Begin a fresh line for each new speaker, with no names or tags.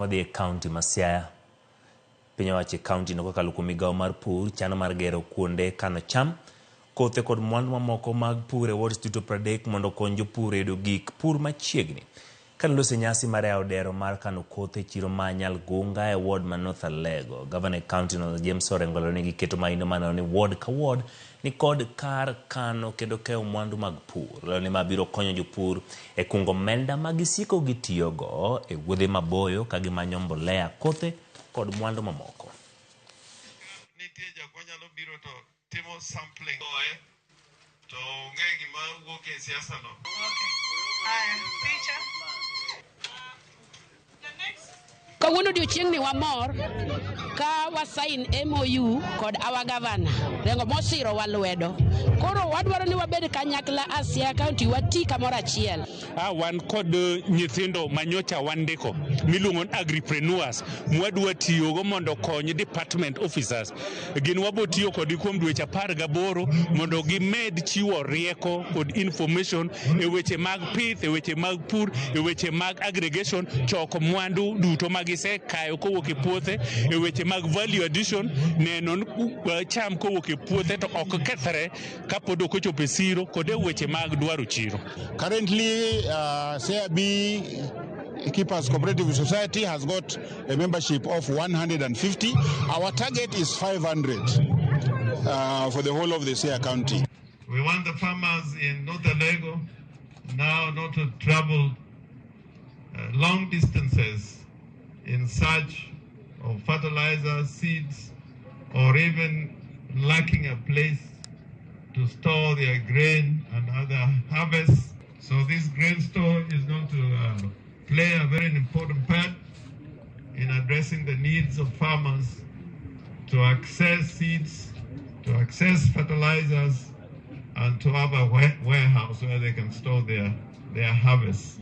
Wadhi kaonti ma Siaya. Piny owacho kaonti no kokalo kuom migawo mar pur chano mar gero kuonde kano cham, kothe kod mwandu mamoko mag pur e ward Stuto 30 mondo okony jopur yudo gik pur machiegni. Kanolose nyasi mar yawo dero mar kano kothe chiro ma Nyalgunga e ward ma North Alego. Governor kaonti no James Orengolo nigi keto maino maneno ni ward ka ward ni kod kar kano kendo keyo mwandu mag pur. Leo ni mabiro konyo jopur e kungo omenda magisiko gitiyogo e wuodhe maboyo ka gimanyo mbolea, kothe kod mwandu mamoko.
Nitie jakonyalo biro to timo sampling to ng'e gima wuok e siasa no.
Kawuono odiochieng' ni wamor ka wasain MOU kod our governor rengo mosiro wa lwedo. Koro wadwaro ni wabed kanyakla Siaya kaunti wati kamoro achiel.
Wan kod nyithindo manyocha wandiko miluongo ni agripreneurs mwadwa tiyogo mondo kony department officers. Gin wabo tiyo kod kuom dweche 18 mondo gimed chiwo rieko kod information e weche mag pith, e weche mag pur, e weche mag aggregation, choko mwandu duto magise kayo kowuok e puothe, e weche mag value addition, neno cham kowuok e puothe to ok kethre kapod ok ochopo e siro, kod e weche mag dwaro chiro.
Currently, CIB Keepers Cooperative Society has got a membership of 150. Our target is 500 for the whole of the Siaya County.
We want the farmers in North Alego now not to travel long distances in search of fertilizer, seeds, or even lacking a place to store their grain and other harvests. So this grain store is going to play a very important part in addressing the needs of farmers to access seeds, to access fertilizers, and to have a warehouse where they can store their harvests.